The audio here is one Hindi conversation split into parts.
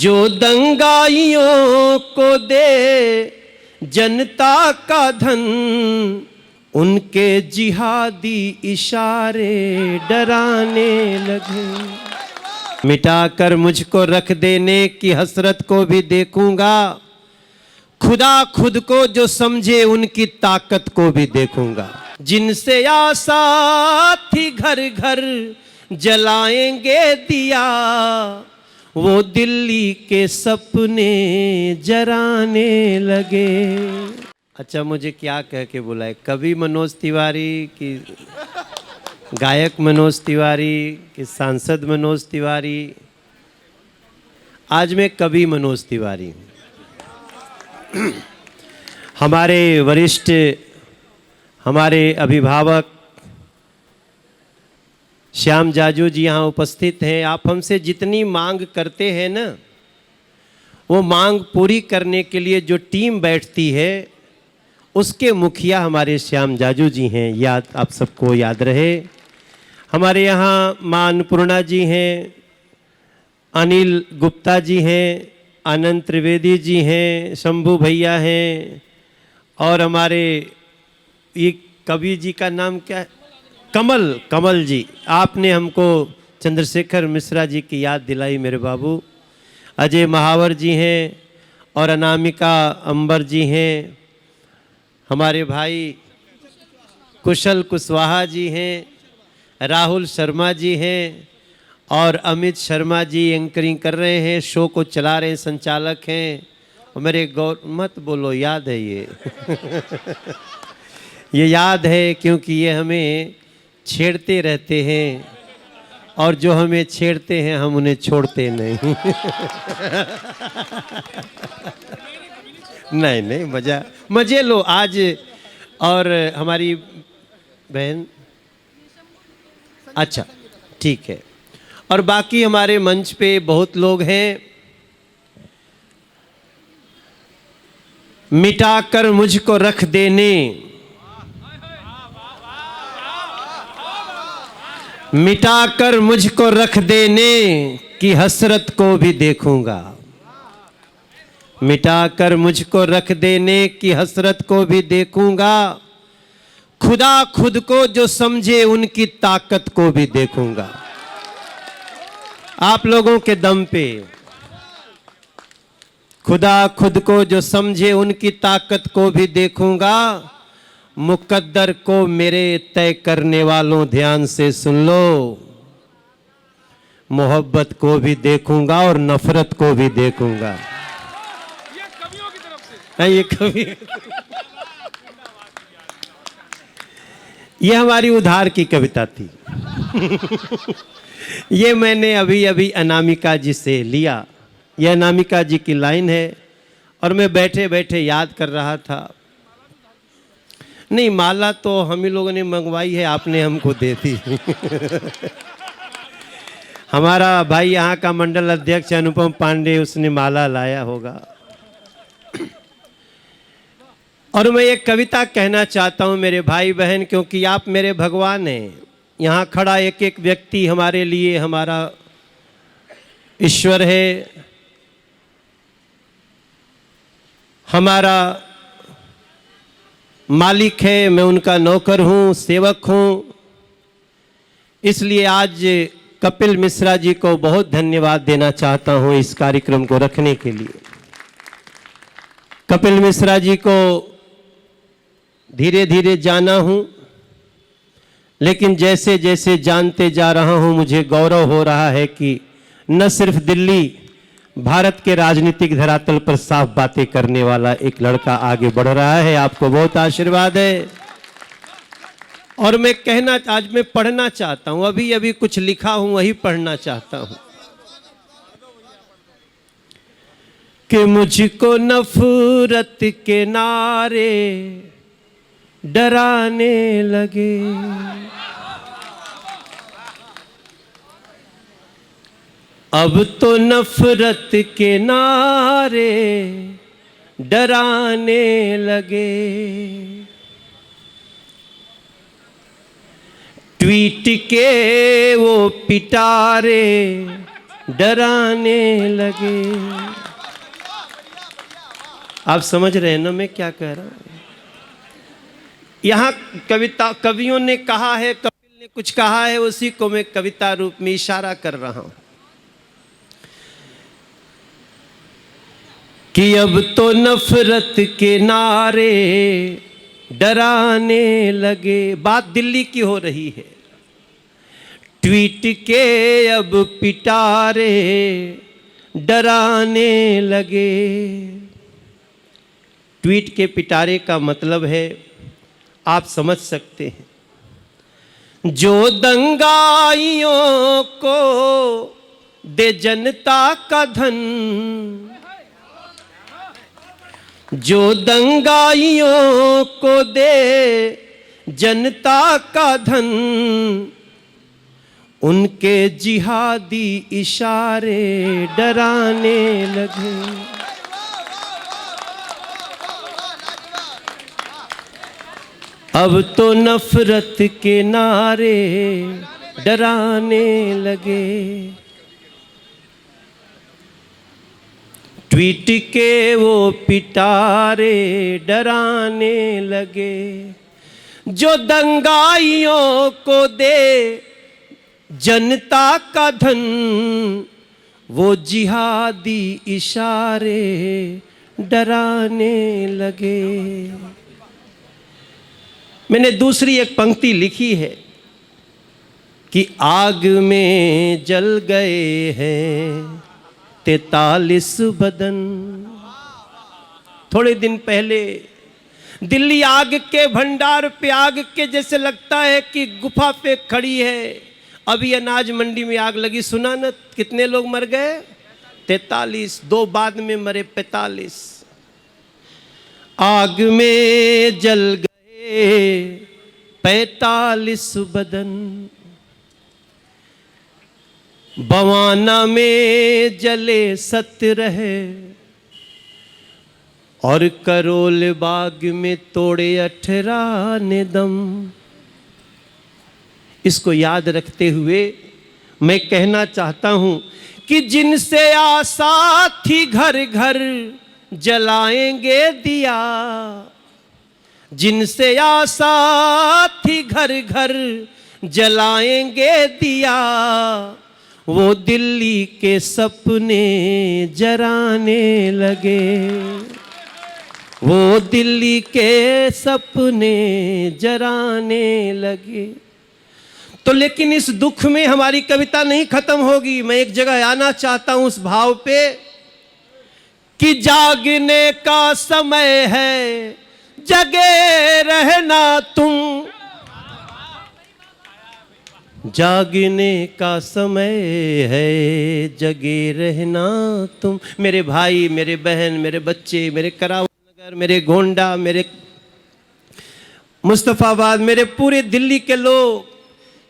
जो दंगाइयों को दे जनता का धन, उनके जिहादी इशारे डराने लगे। मिटाकर मुझको रख देने की हसरत को भी देखूंगा, खुदा खुद को जो समझे उनकी ताकत को भी देखूंगा। जिनसे आशा थी घर घर जलाएंगे दिया, वो दिल्ली के सपने जराने लगे। अच्छा, मुझे क्या कह के बुलाए? कवि मनोज तिवारी कि गायक मनोज तिवारी कि सांसद मनोज तिवारी? आज मैं कवि मनोज तिवारी हूँ। हमारे वरिष्ठ, हमारे अभिभावक श्याम जाजू जी यहाँ उपस्थित हैं। आप हमसे जितनी मांग करते हैं ना, वो मांग पूरी करने के लिए जो टीम बैठती है उसके मुखिया हमारे श्याम जाजू जी हैं। याद आप सबको याद रहे। हमारे यहाँ माँ अन्नपूर्णा जी हैं, अनिल गुप्ता जी हैं, आनंद त्रिवेदी जी हैं, शंभू भैया हैं, और हमारे ये कवि जी का नाम क्या है? कमल जी। आपने हमको चंद्रशेखर मिश्रा जी की याद दिलाई मेरे बाबू। अजय महावर जी हैं और अनामिका अंबर जी हैं। हमारे भाई कुशल कुशवाहा जी हैं, राहुल शर्मा जी हैं, और अमित शर्मा जी एंकरिंग कर रहे हैं, शो को चला रहे हैं, संचालक हैं। और मेरे मत बोलो, याद है ये। ये याद है क्योंकि ये हमें छेड़ते रहते हैं, और जो हमें छेड़ते हैं हम उन्हें छोड़ते नहीं। नहीं, मजे लो आज। और हमारी बहन, अच्छा ठीक है, और बाकी हमारे मंच पे बहुत लोग हैं। मिटाकर मुझको रख देने, मिटाकर मुझको रख देने की हसरत को भी देखूंगा। मिटाकर मुझको रख देने की हसरत को भी देखूंगा, खुदा खुद को जो समझे उनकी ताकत को भी देखूंगा। आप लोगों के दम पे खुदा खुद को जो समझे उनकी ताकत को भी देखूंगा। मुकद्दर को मेरे तय करने वालों ध्यान से सुन लो, मोहब्बत को भी देखूंगा और नफरत को भी देखूंगा। ये कवियों की तरफ से, ये कवि। ये हमारी उधार की कविता थी। ये मैंने अभी अभी अनामिका जी से लिया। यह अनामिका जी की लाइन है, और मैं बैठे बैठे याद कर रहा था। नहीं, माला तो हम ही लोगों ने मंगवाई है, आपने हमको दे दी। हमारा भाई यहाँ का मंडल अध्यक्ष अनुपम पांडे, उसने माला लाया होगा। और मैं एक कविता कहना चाहता हूँ मेरे भाई बहन, क्योंकि आप मेरे भगवान हैं। यहाँ खड़ा एक एक व्यक्ति हमारे लिए हमारा ईश्वर है, हमारा मालिक है। मैं उनका नौकर हूँ, सेवक हूँ। इसलिए आज कपिल मिश्रा जी को बहुत धन्यवाद देना चाहता हूँ इस कार्यक्रम को रखने के लिए। कपिल मिश्रा जी को धीरे धीरे जाना हूँ, लेकिन जैसे जैसे जानते जा रहा हूँ मुझे गौरव हो रहा है कि न सिर्फ दिल्ली, भारत के राजनीतिक धरातल पर साफ बातें करने वाला एक लड़का आगे बढ़ रहा है। आपको बहुत आशीर्वाद है। और मैं कहना, आज मैं पढ़ना चाहता हूं, अभी अभी कुछ लिखा हूं वही पढ़ना चाहता हूं कि मुझको नफरत के नारे डराने लगे, अब तो नफरत के नारे डराने लगे। ट्वीट के वो पिटारे डराने लगे। आप समझ रहे हैं ना मैं क्या कह रहा हूं? यहाँ कवियों ने कहा है, कपिल ने कुछ कहा है, उसी को मैं कविता रूप में इशारा कर रहा हूं कि अब तो नफरत के नारे डराने लगे। बात दिल्ली की हो रही है। ट्वीट के अब पिटारे डराने लगे। ट्वीट के पिटारे का मतलब है, आप समझ सकते हैं, जो दंगाइयों को दे जनता का धन, जो दंगाइयों को दे जनता का धन, उनके जिहादी इशारे डराने लगे। अब तो नफरत के नारे डराने लगे। ट्वीट के वो पिटारे डराने लगे। जो दंगाइयों को दे जनता का धन, वो जिहादी इशारे डराने लगे। मैंने दूसरी एक पंक्ति लिखी है कि आग में जल गए हैं 43 बदन। थोड़े दिन पहले दिल्ली आग के भंडार पे, आग के जैसे लगता है कि गुफा पे खड़ी है। अभी अनाज मंडी में आग लगी, सुना न कितने लोग मर गए? 43। 2 बाद में मरे 45। आग में जल गए 45 बदन। बवाना में जले 17 और करोल बाग में तोड़े 18 ने दम। इसको याद रखते हुए मैं कहना चाहता हूं कि जिनसे आशा थी घर घर जलाएंगे दिया, जिनसे आशा थी घर घर जलाएंगे दिया, वो दिल्ली के सपने जराने लगे। वो दिल्ली के सपने जराने लगे। तो लेकिन इस दुख में हमारी कविता नहीं खत्म होगी। मैं एक जगह आना चाहता हूं उस भाव पे कि जागने का समय है, जगे रहना तुम। जागने का समय है, जगे रहना तुम। मेरे भाई, मेरे बहन, मेरे बच्चे, मेरे करावल नगर, मेरे गोंडा, मेरे मुस्तफाबाद, मेरे पूरे दिल्ली के लोग,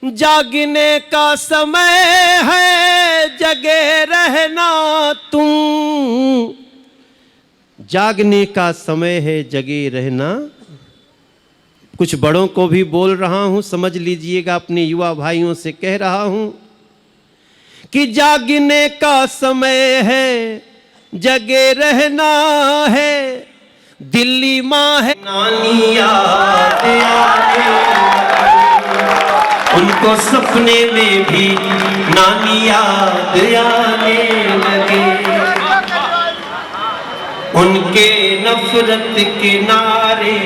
जागने का समय है, जगे रहना तुम। जागने का समय है, जगे रहना। कुछ बड़ों को भी बोल रहा हूं, समझ लीजिएगा, अपने युवा भाइयों से कह रहा हूं कि जागने का समय है, जगे रहना है। दिल्ली माँ है, नानी याद उनको सपने में भी नानी याद आने लगे। उनके नफरत के नारे